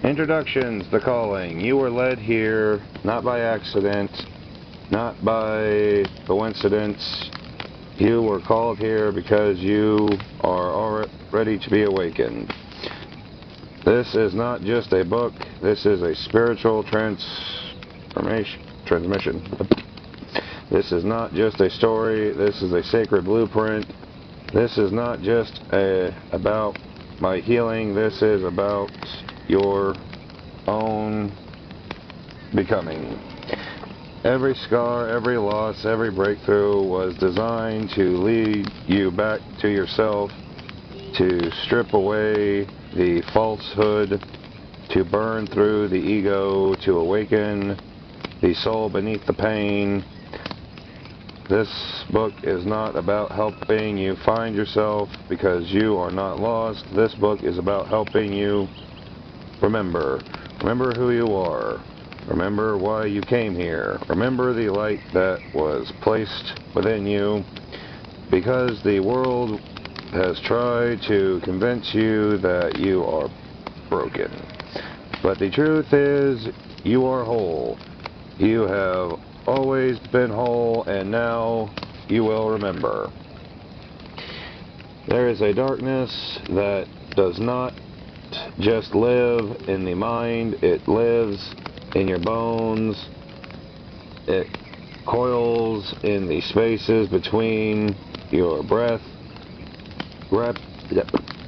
Introductions, the calling. You were led here not by accident, not by coincidence. You were called here because you are ready to be awakened. This is not just a book, this is a spiritual transmission. This is not just a story, this is a sacred blueprint. This is not just about my healing, this is about your own becoming. Every scar, every loss, every breakthrough was designed to lead you back to yourself, to strip away the falsehood, to burn through the ego, to awaken the soul beneath the pain. This book is not about helping you find yourself because you are not lost. This book is about helping you remember. Remember who you are. Remember why you came here. Remember the light that was placed within you, because the world has tried to convince you that you are broken. But the truth is, you are whole. You have always been whole, and now you will remember. There is a darkness that does not just live in the mind, it lives in your bones. It coils in the spaces between your breath,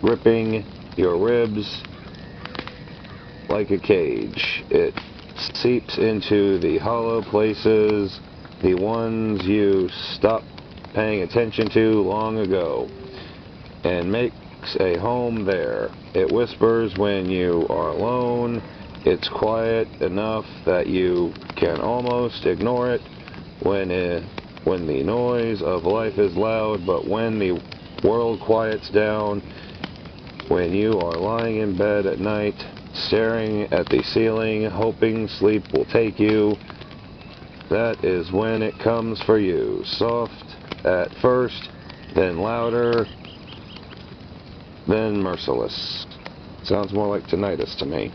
gripping your ribs like a cage. It seeps into the hollow places, the ones you stopped paying attention to long ago, and makes a home there. It whispers when you are alone. It's quiet enough that you can almost ignore it when the noise of life is loud, but when the world quiets down, when you are lying in bed at night, staring at the ceiling, hoping sleep will take you, that is when it comes for you. Soft at first, then louder, then merciless. Sounds more like tinnitus to me.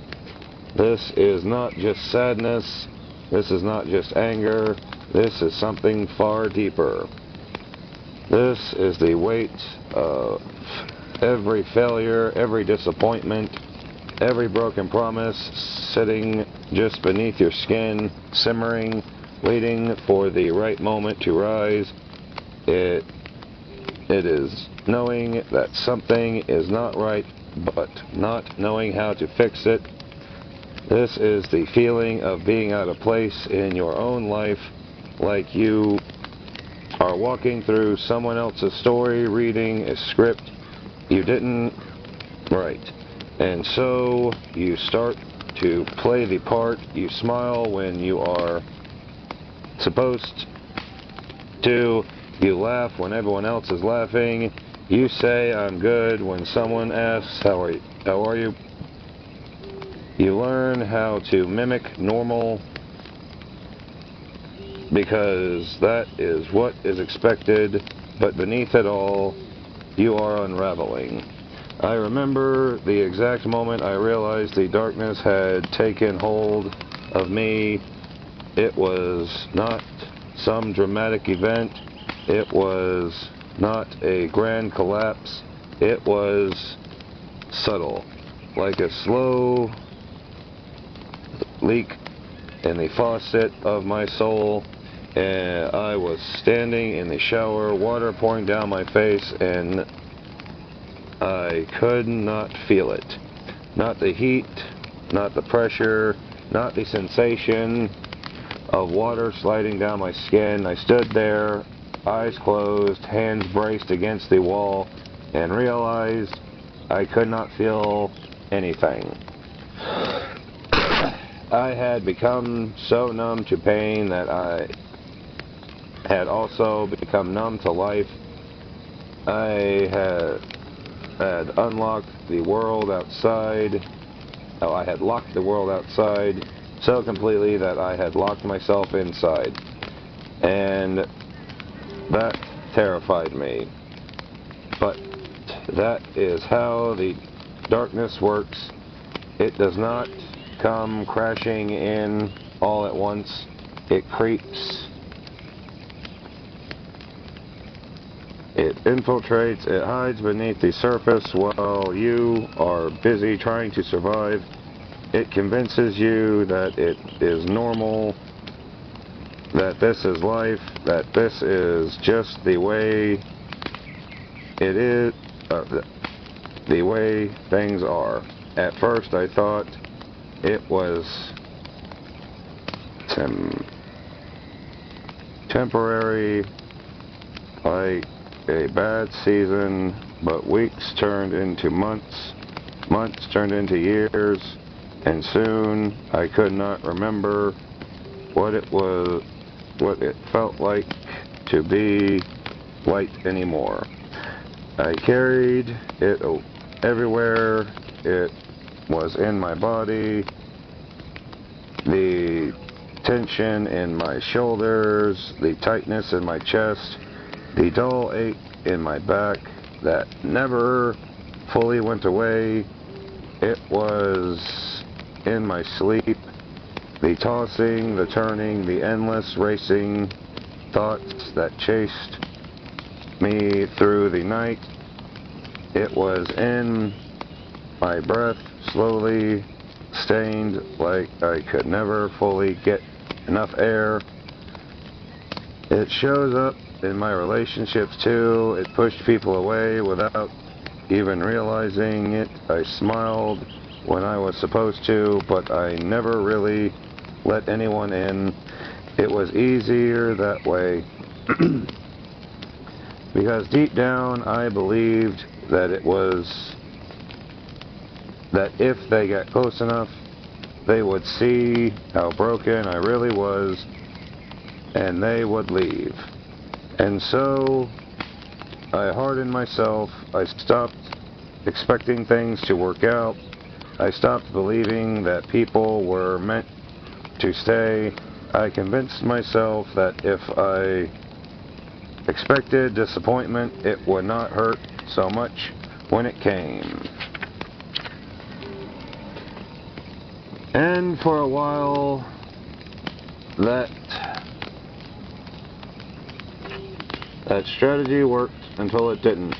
This is not just sadness, this is not just anger, this is something far deeper. This is the weight of every failure, every disappointment, every broken promise sitting just beneath your skin, simmering, waiting for the right moment to rise. It is knowing that something is not right, but not knowing how to fix it. This is the feeling of being out of place in your own life, like you are walking through someone else's story, reading a script you didn't write. And so you start to play the part. You smile when you are supposed to. You laugh when everyone else is laughing. You say, "I'm good," when someone asks, How are you? You learn how to mimic normal because that is what is expected, but beneath it all, you are unraveling. I remember the exact moment I realized the darkness had taken hold of me. It was not some dramatic event. It was not a grand collapse. It was subtle, like a slow leak in the faucet of my soul. And I was standing in the shower, water pouring down my face, and I could not feel it. Not the heat, not the pressure, not the sensation of water sliding down my skin. I stood there, eyes closed, hands braced against the wall, and realized I could not feel anything. I had become so numb to pain that I had also become numb to life. I had unlocked the world outside. I had locked the world outside so completely that I had locked myself inside. And that terrified me. But that is how the darkness works. It does not come crashing in all at once. It creeps. It infiltrates. It hides beneath the surface while you are busy trying to survive. It convinces you that it is normal, that this is life, that this is just the way it is, the way things are. At first I thought it was temporary, like a bad season, but weeks turned into months, months turned into years, and soon I could not remember what it felt like to be light anymore. I carried it everywhere. It was in my body, the tension in my shoulders, the tightness in my chest, the dull ache in my back that never fully went away. It was in my sleep, the tossing, the turning, the endless racing thoughts that chased me through the night. It was in my breath, slowly stained, like I could never fully get enough air. It shows up in my relationships too. It pushed people away without even realizing it. I smiled when I was supposed to, but I never really let anyone in. It was easier that way. Because deep down I believed that that if they got close enough, they would see how broken I really was, and they would leave. And so I hardened myself. I stopped expecting things to work out. I stopped believing that people were meant to stay. I convinced myself that if I expected disappointment, it would not hurt so much when it came. And for a while, that strategy worked until it didn't.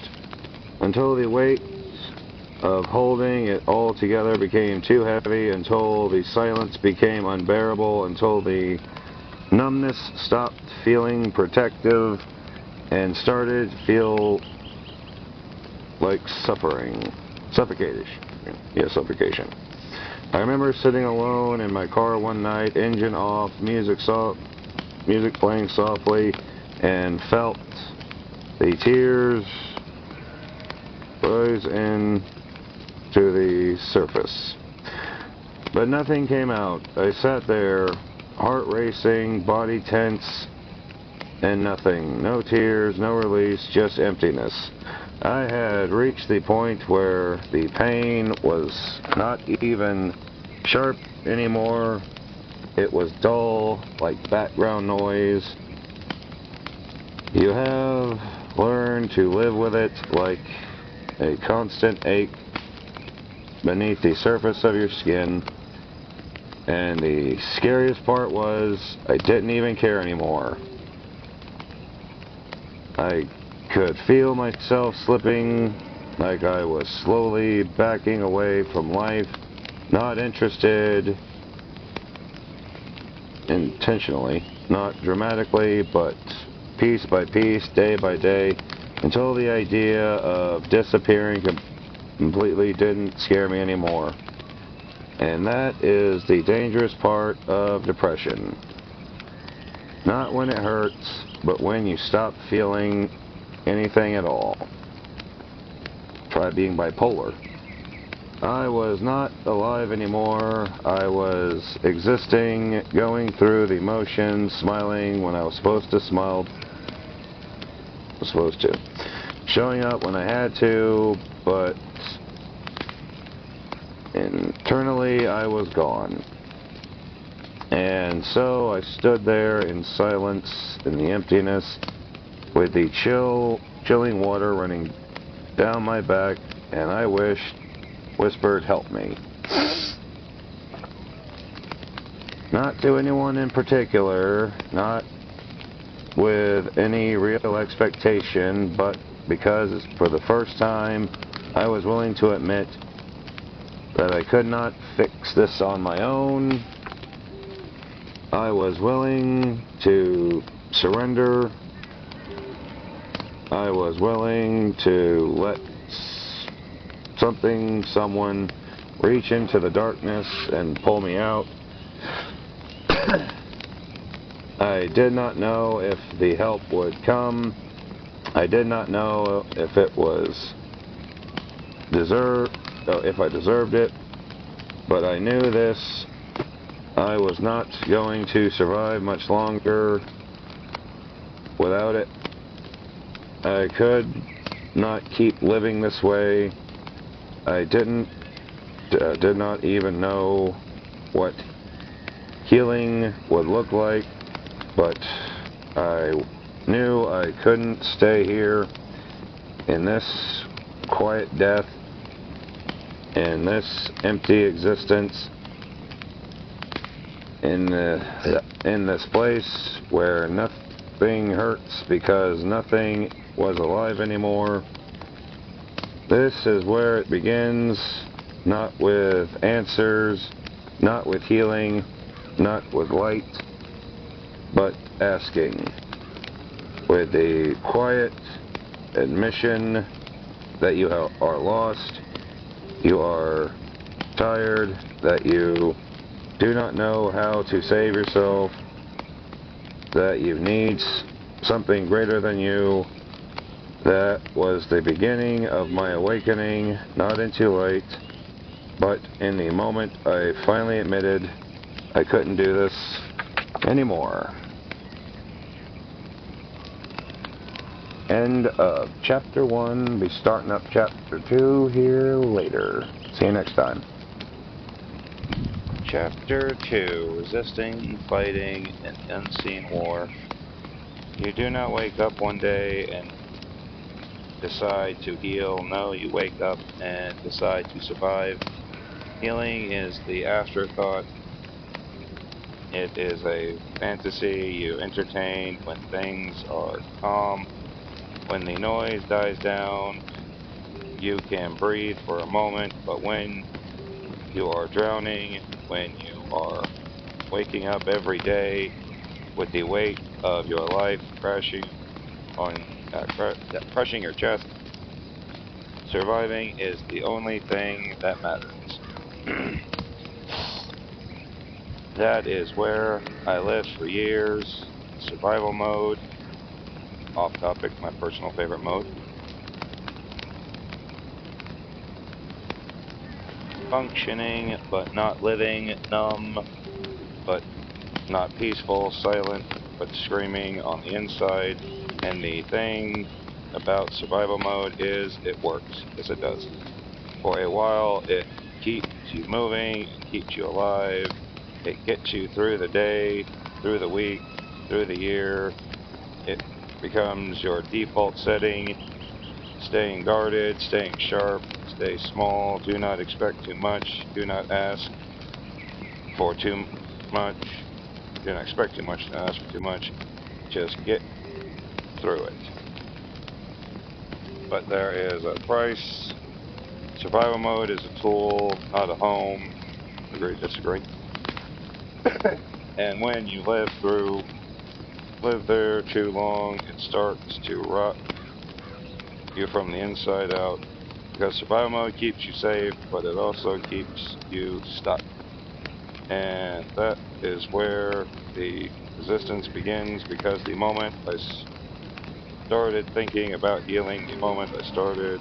Until the weight of holding it all together became too heavy, until the silence became unbearable, until the numbness stopped feeling protective and started to feel like suffocation. Yeah, suffocation. I remember sitting alone in my car one night, engine off, music playing softly, and felt the tears rise in to the surface. But nothing came out. I sat there, heart racing, body tense, and nothing. No tears, no release, just emptiness. I had reached the point where the pain was not even sharp anymore. It was dull, like background noise. You have learned to live with it like a constant ache beneath the surface of your skin. And the scariest part was I didn't even care anymore. I could feel myself slipping, like I was slowly backing away from life, not interested intentionally, not dramatically, but piece by piece, day by day, until the idea of disappearing completely didn't scare me anymore. And that is the dangerous part of depression. Not when it hurts, but when you stop feeling anything at all. Try being bipolar. I was not alive anymore. I was existing, going through the motions, smiling when I was supposed to smile. Showing up when I had to, but internally I was gone. And so I stood there in silence, in the emptiness, with the chilling water running down my back, and I whispered, "Help me." Not to anyone in particular, not with any real expectation, but because for the first time I was willing to admit that I could not fix this on my own. I was willing to surrender. I was willing to let someone reach into the darkness and pull me out. I did not know if the help would come. I did not know if it was if I deserved it, but I knew this. I was not going to survive much longer without it. I could not keep living this way. I did not even know what healing would look like, but I knew I couldn't stay here in this quiet death, in this empty existence, in this place where nothing hurts because nothing was alive anymore. This is where it begins, not with answers, not with healing, not with light, but asking, with the quiet admission that you are lost, you are tired, that you do not know how to save yourself, that you need something greater than you. That was the beginning of my awakening, not into light, but in the moment I finally admitted I couldn't do this anymore. End of Chapter 1. Be starting up Chapter 2 here later. See you next time. Chapter 2. Resisting, Fighting, an Unseen War. You do not wake up one day and decide to heal. No, you wake up and decide to survive. Healing is the afterthought. It is a fantasy you entertain when things are calm. When the noise dies down, you can breathe for a moment, but when you are drowning, when you are waking up every day with the weight of your life crushing your chest, surviving is the only thing that matters. That is where I lived for years, in survival mode. Off topic, my personal favorite mode. Functioning, but not living, numb, but not peaceful, silent, but screaming on the inside. And the thing about survival mode is it works. Yes, it does. For a while, it keeps you moving, it keeps you alive, it gets you through the day, through the week, through the year. It becomes your default setting, staying guarded, staying sharp, stay small, do not expect too much, do not ask for too much, do not expect too much, do not ask for too much, just get through it. But there is a price. Survival mode is a tool, not a home. Agree, disagree. And when you live there too long, it starts to rot you from the inside out. Because survival mode keeps you safe, but it also keeps you stuck. And that is where the resistance begins, because the moment I started thinking about healing, the moment I started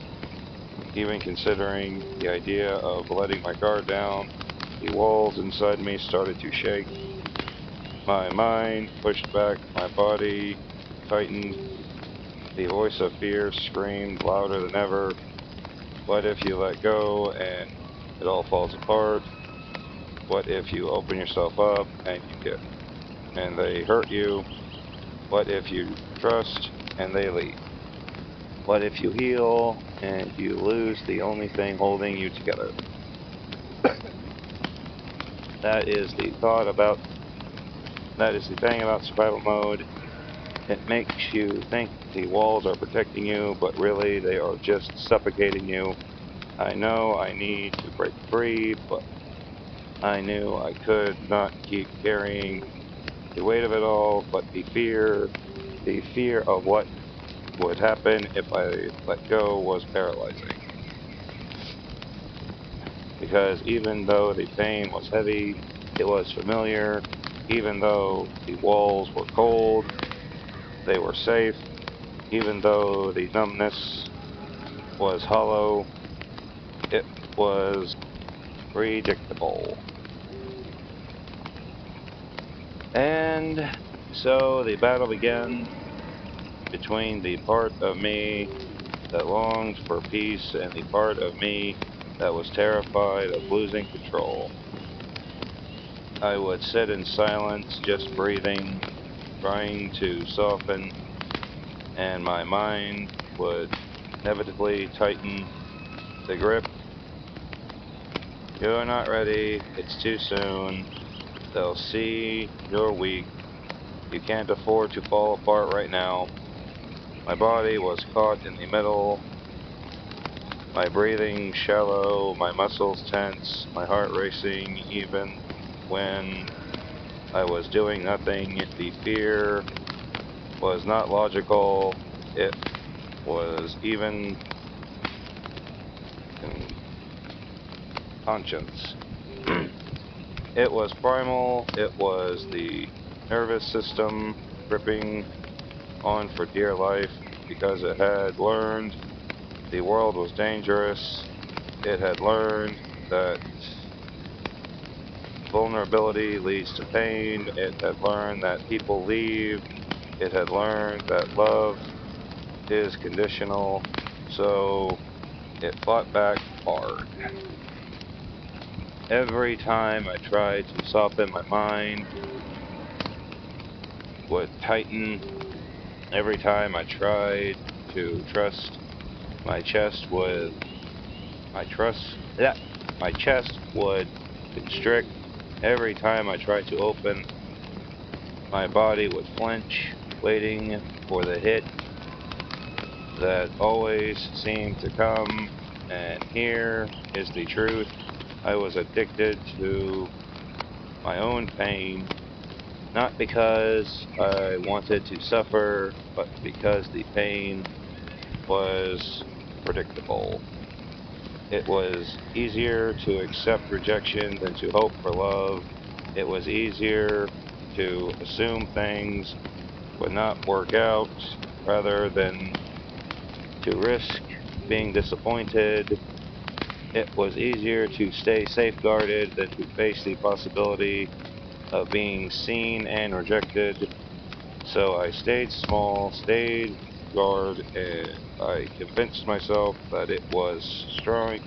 even considering the idea of letting my guard down, the walls inside me started to shake. My mind pushed back, my body tightened, the voice of fear screamed louder than ever. What if you let go and it all falls apart? What if you open yourself up and they hurt you? What if you trust and they leave? What if you heal and you lose the only thing holding you together? That is the thought about That is the thing about survival mode. It makes you think the walls are protecting you, but really they are just suffocating you. I know I need to break free, but I knew I could not keep carrying the weight of it all, but the fear of what would happen if I let go was paralyzing. Because even though the pain was heavy, it was familiar. Even though the walls were cold, they were safe. Even though the numbness was hollow, it was predictable. And so the battle began between the part of me that longed for peace and the part of me that was terrified of losing control. I would sit in silence, just breathing, trying to soften, and my mind would inevitably tighten the grip. You're not ready. It's too soon. They'll see you're weak. You can't afford to fall apart right now. My body was caught in the middle, my breathing shallow, my muscles tense, my heart racing even when I was doing nothing. The fear was not logical. It was even conscience. It was primal. It was the nervous system gripping on for dear life because it had learned the world was dangerous. It had learned that vulnerability leads to pain. It had learned that people leave. It had learned that love is conditional. So it fought back hard. Every time I tried to soften, my mind would tighten. Every time I tried to trust, my chest would my chest would constrict. Every time I tried to open, my body would flinch, waiting for the hit that always seemed to come. And here is the truth. I was addicted to my own pain, not because I wanted to suffer, but because the pain was predictable. It was easier to accept rejection than to hope for love. It was easier to assume things would not work out rather than to risk being disappointed. It was easier to stay safeguarded than to face the possibility of being seen and rejected. So I stayed small, stayed guard, and I convinced myself that it was strength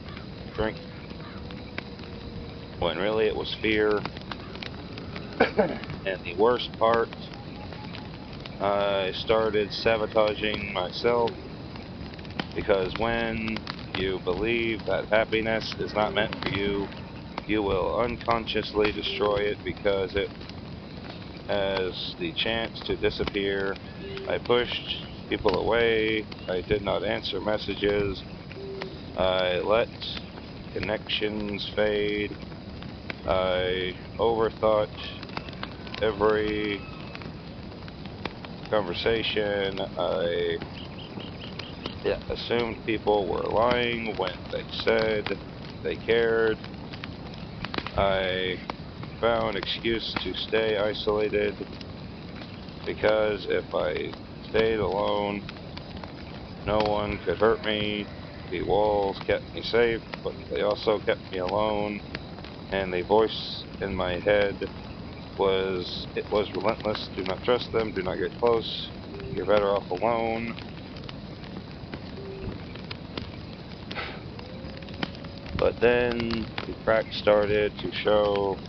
when really it was fear. And the worst part, I started sabotaging myself because when you believe that happiness is not meant for you, you will unconsciously destroy it because it has the chance to disappear. I pushed people away. I did not answer messages. I let connections fade. I overthought every conversation. I assumed people were lying when they said they cared. I found excuse to stay isolated because if I stayed alone, no one could hurt me. The walls kept me safe, but they also kept me alone. And the voice in my head was relentless. Do not trust them. Do not get close. You're better off alone. But then the cracks started to show.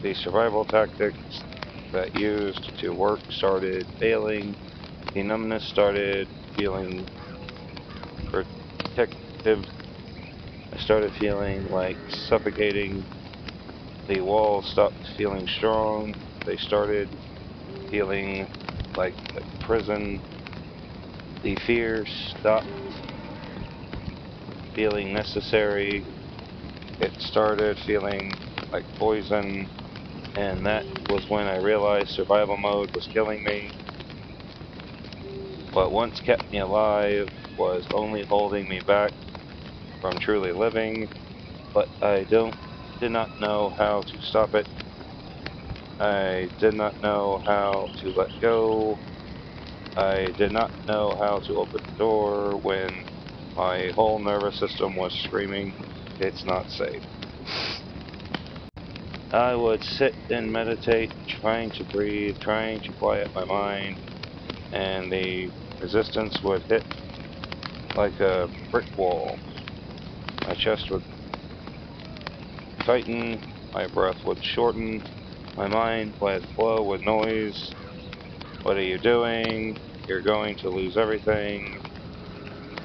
The survival tactics that used to work started failing. The numbness started feeling protective. I started feeling like suffocating. The walls stopped feeling strong. They started feeling like a prison. The fear stopped feeling necessary. It started feeling like poison, and that was when I realized survival mode was killing me. What once kept me alive was only holding me back from truly living, but I did not know how to stop it. I did not know how to let go. I did not know how to open the door when my whole nervous system was screaming, "It's not safe." I would sit and meditate, trying to breathe, trying to quiet my mind, and the resistance would hit like a brick wall. My chest would tighten, my breath would shorten, my mind would flow with noise. What are you doing? You're going to lose everything.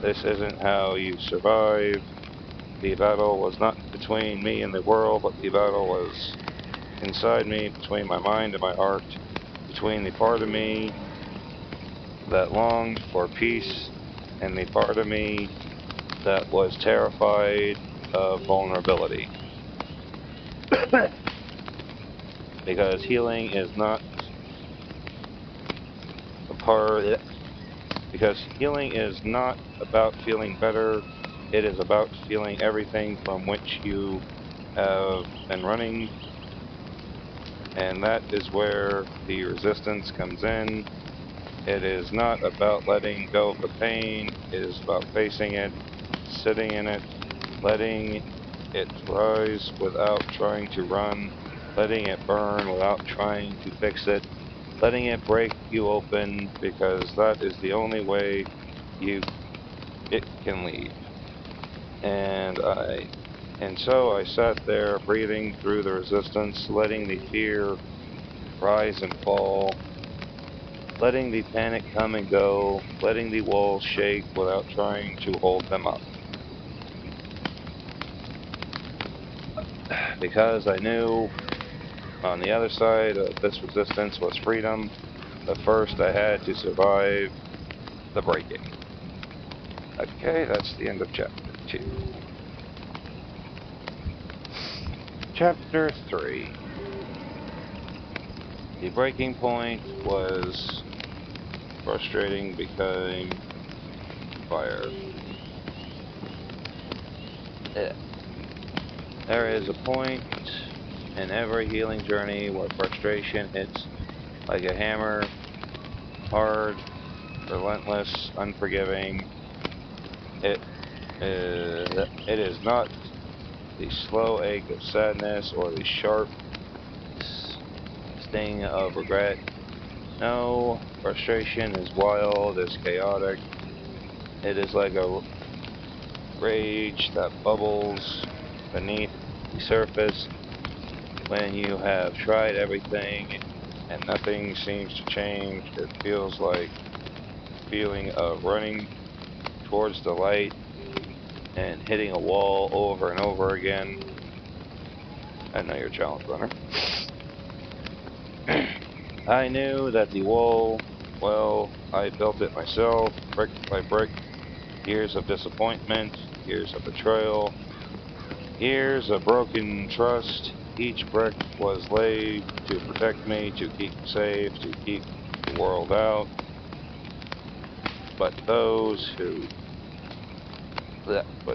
This isn't how you survive. The battle was not between me and the world, but the battle was inside me, between my mind and my heart, between the part of me that longed for peace and the part of me that was terrified of vulnerability. Because healing is not a part because healing is not about feeling better, it is about feeling everything from which you have been running, and that is where the resistance comes in. It is not about letting go of the pain, it is about facing it, sitting in it, letting it rise without trying to run, letting it burn without trying to fix it, letting it break you open, because that is the only way it can leave. And so I sat there breathing through the resistance, letting the fear rise and fall, letting the panic come and go, letting the walls shake without trying to hold them up. Because I knew on the other side of this resistance was freedom, but first I had to survive the breaking. Okay, that's the end of chapter 2. Chapter 3. The breaking point was frustrating, became fire. There is a point in every healing journey where frustration hits like a hammer, hard, relentless, unforgiving. It is not the slow ache of sadness or the sharp sting of regret. No, frustration is wild, is chaotic. It is like a rage that bubbles beneath the surface when you have tried everything and nothing seems to change. It feels like the feeling of running towards the light and hitting a wall over and over again. I know you're a challenge runner. I knew that the wall, well, I built it myself, brick by brick. Years of disappointment, years of betrayal, years of broken trust. Each brick was laid to protect me, to keep me safe, to keep the world out. But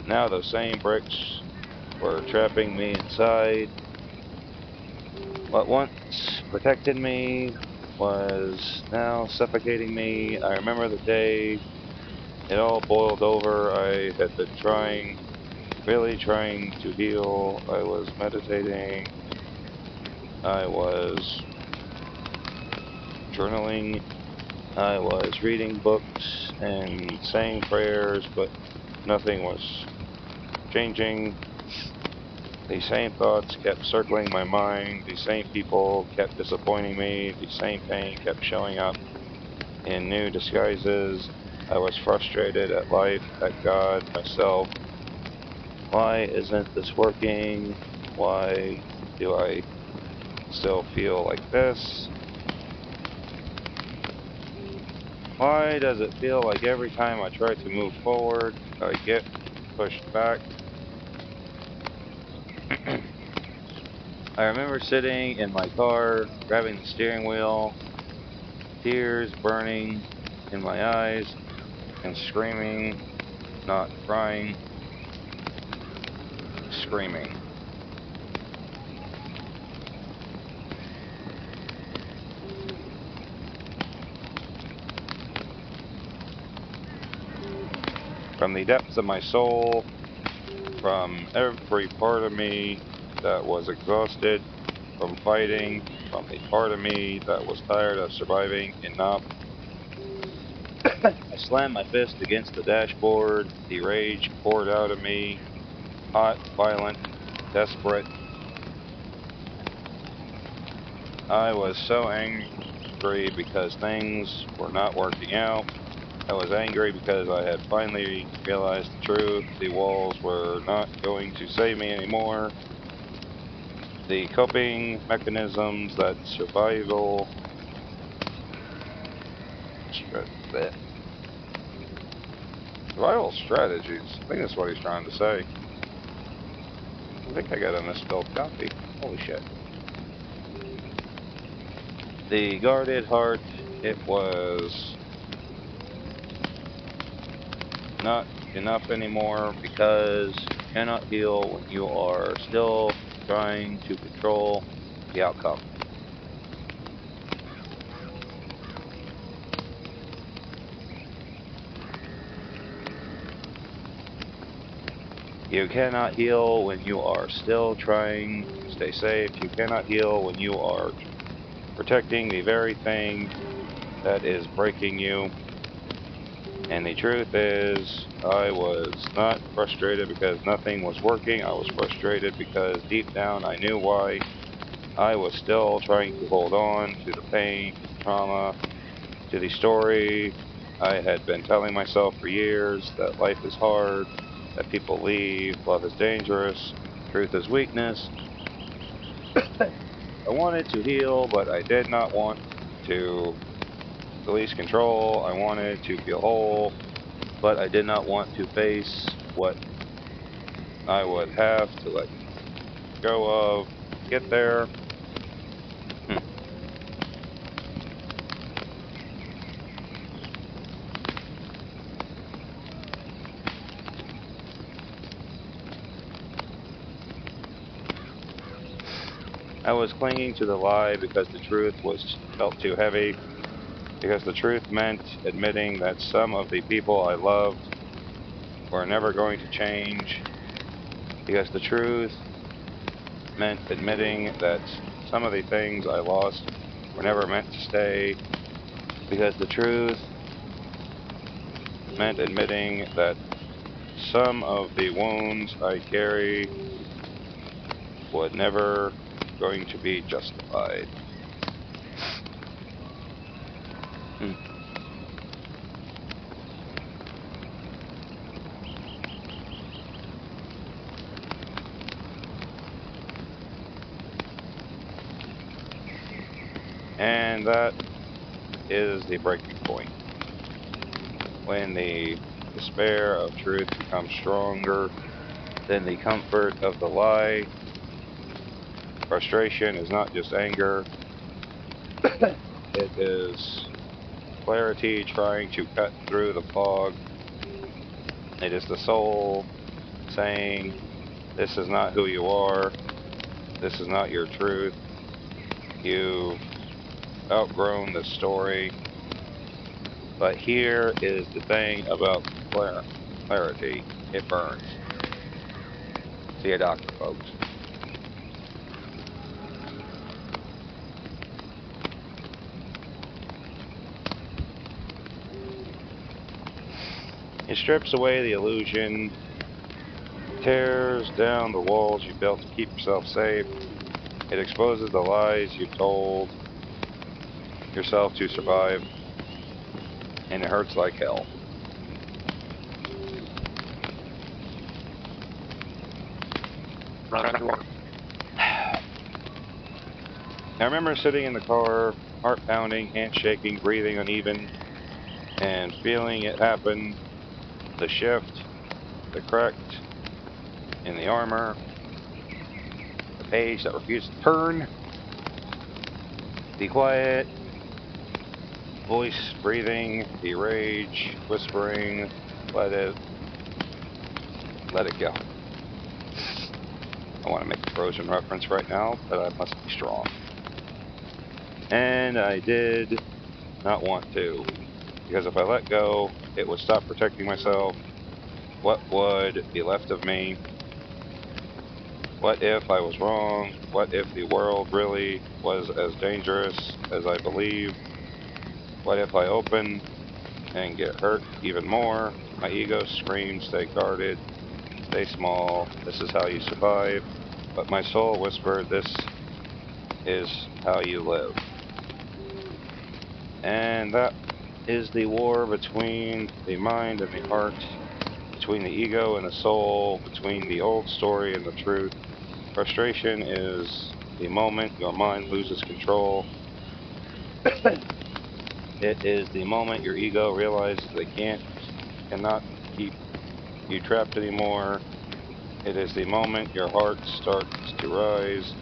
now those same bricks were trapping me inside. What once protected me was now suffocating me. I remember the day it all boiled over. I had been really trying to heal. I was meditating. I was journaling. I was reading books and saying prayers, but nothing was changing. The same thoughts kept circling my mind. The same people kept disappointing me. The same pain kept showing up in new disguises. I was frustrated at life, at God, myself. Why isn't this working? Why do I still feel like this? Why does it feel like every time I try to move forward, I get pushed back? I remember sitting in my car, grabbing the steering wheel, tears burning in my eyes, and screaming, not crying, screaming. From the depths of my soul, from every part of me that was exhausted from fighting, from the part of me that was tired of surviving enough, I slammed my fist against the dashboard. The rage poured out of me, hot, violent, desperate. I was so angry because things were not working out. I was angry because I had finally realized the truth. The walls were not going to save me anymore. The coping mechanisms that survival strategies. I think that's what he's trying to say. I think I got a misspelled copy. Holy shit. The guarded heart, it was not enough anymore because you cannot heal when you are still trying to control the outcome. You cannot heal when you are still trying to stay safe. You cannot heal when you are protecting the very thing that is breaking you. And the truth is, I was not frustrated because nothing was working. I was frustrated because deep down I knew why. I was still trying to hold on to the pain, to the trauma, to the story I had been telling myself for years that life is hard, that people leave, love is dangerous, truth is weakness. I wanted to heal, but I did not want to release control. I wanted to feel whole, but I did not want to face what I would have to let go of to get there. I was clinging to the lie because the truth felt too heavy, because the truth meant admitting that some of the people I loved were never going to change, because the truth meant admitting that some of the things I lost were never meant to stay, because the truth meant admitting that some of the wounds I carry were never going to be justified. And that is the breaking point. When the despair of truth becomes stronger than the comfort of the lie, frustration is not just anger, it is clarity trying to cut through the fog. It is the soul saying, this is not who you are, this is not your truth, you've outgrown this story. But here is the thing about clarity, it burns. See a doctor, folks. It strips away the illusion, tears down the walls you built to keep yourself safe. It exposes the lies you've told yourself to survive, and it hurts like hell. I remember sitting in the car, heart pounding, hands shaking, breathing uneven. and feeling it happen, the shift, the correct in the armor, the page that refused to turn, the quiet, voice breathing, the rage, whispering, let it go. I want to make a Frozen reference right now, but I must be strong. And I did not want to, because if I let go, it would stop protecting myself. What would be left of me? What if I was wrong? What if the world really was as dangerous as I believed? What if I open and get hurt even more? My ego screamed, stay guarded, stay small, this is how you survive. But my soul whispered, this is how you live. And that is the war between the mind and the heart, between the ego and the soul, between the old story and the truth. Frustration is the moment your mind loses control. It is the moment your ego realizes they cannot keep you trapped anymore. It is the moment your heart starts to rise,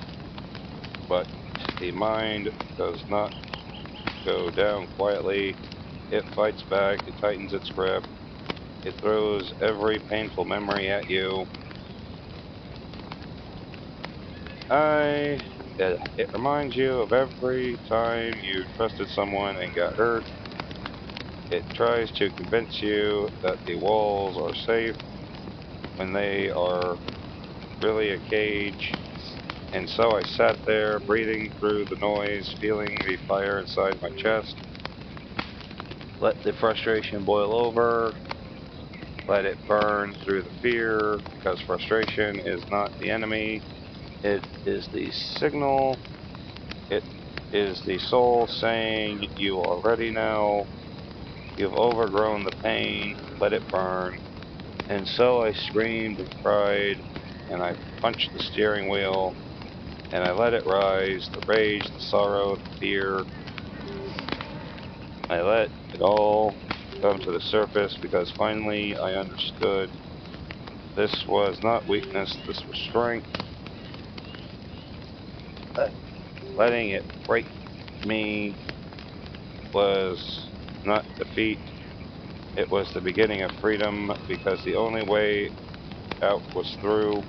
but the mind does not go down quietly. It fights back, it tightens its grip, it throws every painful memory at you. It reminds you of every time you trusted someone and got hurt. It tries to convince you that the walls are safe when they are really a cage. And so I sat there, breathing through the noise, feeling the fire inside my chest. Let the frustration boil over. Let it burn through the fear, because frustration is not the enemy. It is the signal. It is the soul saying, you are ready now. You've overgrown the pain. Let it burn. And so I screamed and cried, and I punched the steering wheel, and I let it rise, the rage, the sorrow, the fear. I let it all come to the surface, because finally I understood this was not weakness, this was strength. Letting it break me was not defeat, it was the beginning of freedom, because the only way out was through.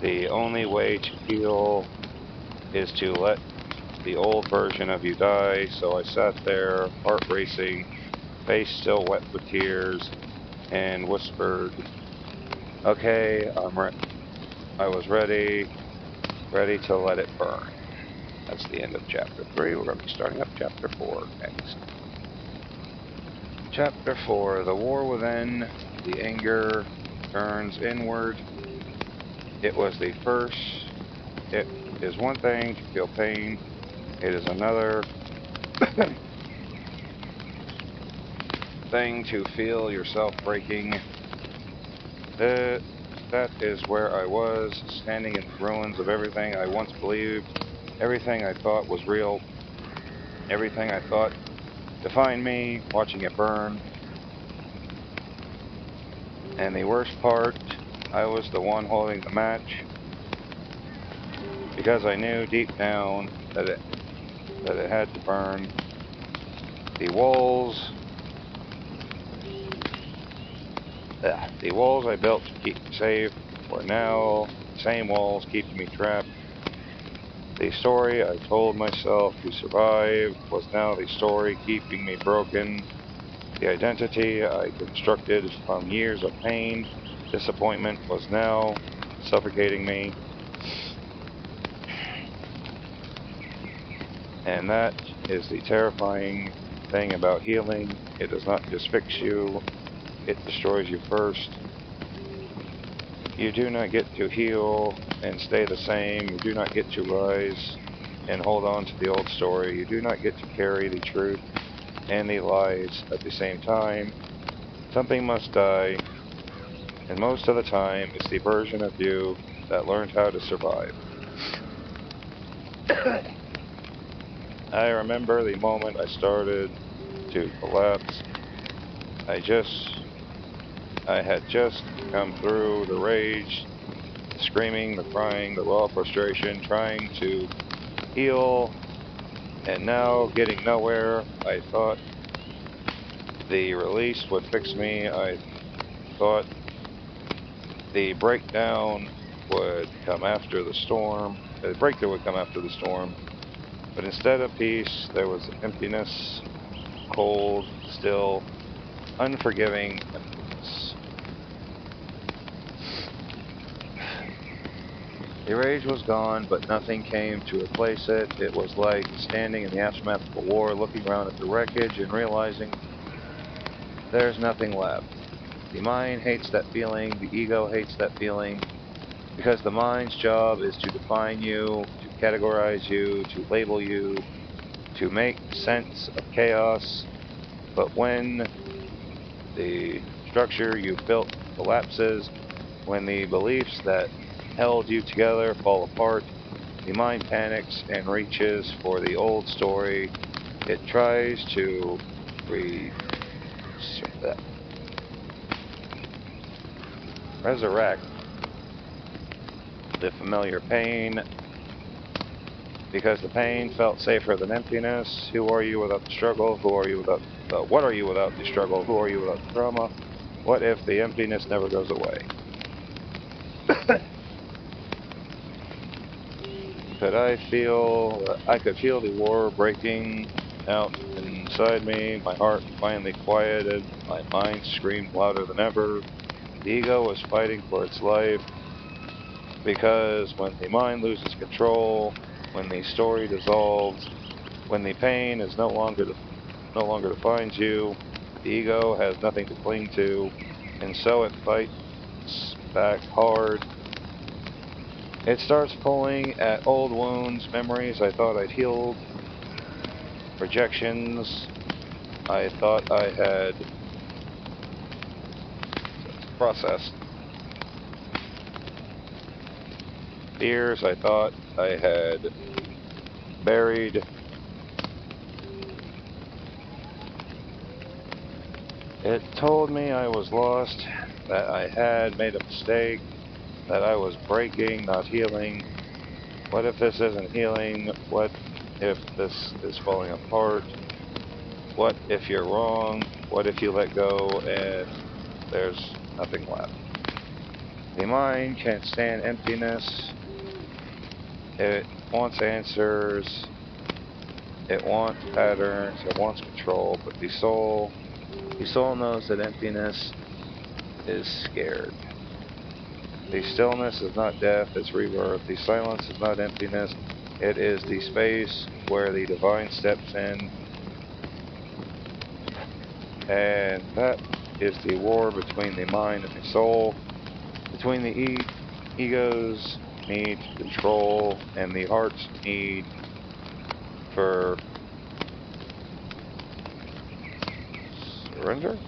The only way to heal is to let the old version of you die. So I sat there, heart racing, face still wet with tears, and whispered, okay, I was ready to let it burn. That's the end of chapter 3. We're going to be starting up chapter 4 next. Chapter 4, The War Within. The anger turns inward. It is one thing to feel pain. It is another thing to feel yourself breaking. That is where I was, standing in the ruins of everything I once believed, everything I thought was real, everything I thought defined me, watching it burn. And the worst part, I was the one holding the match, because I knew deep down that it had to burn. The walls, the walls I built to keep me safe were now the same walls keeping me trapped. The story I told myself to survive was now the story keeping me broken. The identity I constructed from years of pain, disappointment was now suffocating me. And that is the terrifying thing about healing. It does not just fix you, it destroys you first. You do not get to heal and stay the same. You do not get to rise and hold on to the old story. You do not get to carry the truth and the lies at the same time. Something must die, and most of the time it's the version of you that learned how to survive. I remember the moment I started to collapse. I had just come through the rage, the screaming, the crying, the raw frustration, trying to heal, and now getting nowhere. I thought the release would fix me. I thought the breakdown would come after the storm. The breakthrough would come after the storm. But instead of peace, there was emptiness, cold, still, unforgiving emptiness. The rage was gone, but nothing came to replace it. It was like standing in the aftermath of a war, looking around at the wreckage and realizing there's nothing left. The mind hates that feeling, the ego hates that feeling, because the mind's job is to define you, to categorize you, to label you, to make sense of chaos. But when the structure you've built collapses, when the beliefs that held you together fall apart, the mind panics and reaches for the old story. It tries to resurrect the familiar pain, because the pain felt safer than emptiness. Who are you without the struggle? Who are you without what are you without the struggle? Who are you without the trauma? What if the emptiness never goes away? I could feel the war breaking out inside me. My heart finally quieted. My mind screamed louder than ever. The ego was fighting for its life, because when the mind loses control, when the story dissolves, when the pain is no longer defines you, the ego has nothing to cling to, and so it fights back hard. It starts pulling at old wounds, memories I thought I'd healed, rejections I thought I had processed, fears I thought I had buried. It told me I was lost, that I had made a mistake, that I was breaking, not healing. What if this isn't healing? What if this is falling apart? What if you're wrong? What if you let go and there's nothing left? The mind can't stand emptiness. It wants answers. It wants patterns. It wants control. But the soul knows that emptiness is scared. The stillness is not death, it's rebirth. The silence is not emptiness, it is the space where the divine steps in. And that is the war between the mind and the soul, between the ego's need to control and the heart's need for surrender?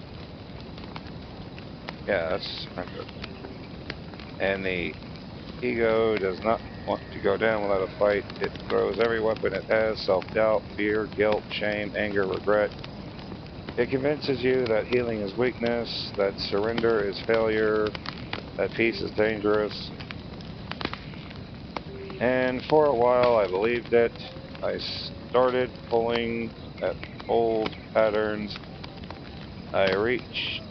Yeah, that's surrender. And the ego does not want to go down without a fight. It throws every weapon it has: self-doubt, fear, guilt, shame, anger, regret. It convinces you that healing is weakness, that surrender is failure, that peace is dangerous. And for a while I believed it. I started pulling at old patterns. I reached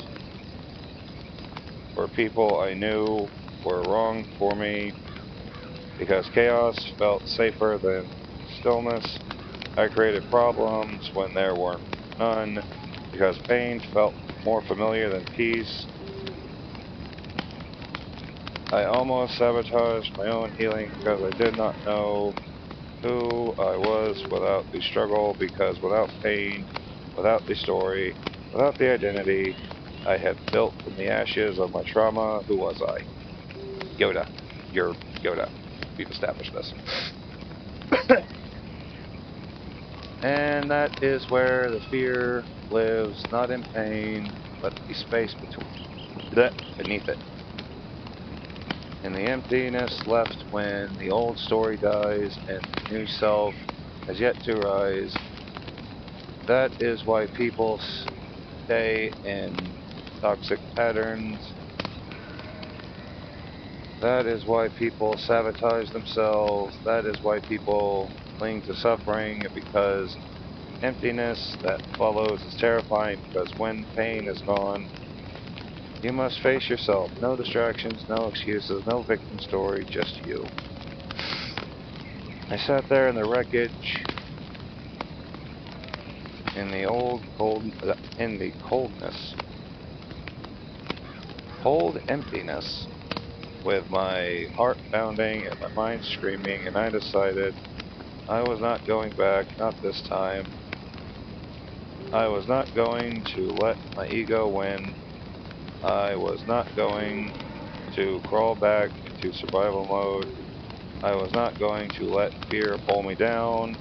for people I knew were wrong for me, because chaos felt safer than stillness. I created problems when there were none, because pain felt more familiar than peace. I almost sabotaged my own healing because I did not know who I was without the struggle, because without pain, without the story, without the identity I had built from the ashes of my trauma, who was I? Yoda. You're Yoda. We've established this. And that is where the fear lives, not in pain, but the space beneath it. In the emptiness left when the old story dies and the new self has yet to rise. That is why people stay in toxic patterns. That is why people sabotage themselves. That is why people cling to suffering, because emptiness that follows is terrifying, because when pain is gone, you must face yourself. No distractions, no excuses, no victim story, just you. I sat there in the wreckage, in the coldness, cold emptiness, with my heart pounding and my mind screaming, and I decided I was not going back, not this time. I was not going to let my ego win. I was not going to crawl back into survival mode. I was not going to let fear pull me down,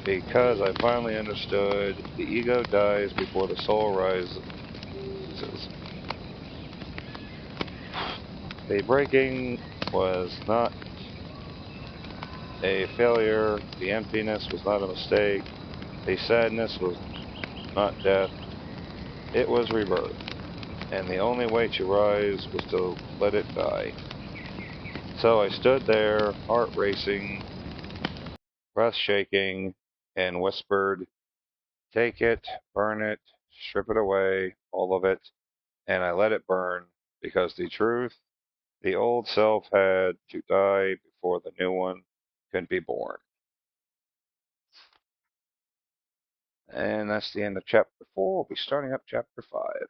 because I finally understood the ego dies before the soul rises. The breaking was not a failure. The emptiness was not a mistake. The sadness was not death. It was rebirth. And the only way to rise was to let it die. So I stood there, heart racing, breath shaking, and whispered, "Take it, burn it, strip it away, all of it." And I let it burn, because the truth, the old self had to die before the new one could be born. And that's the end of chapter 4. We'll be starting up chapter 5.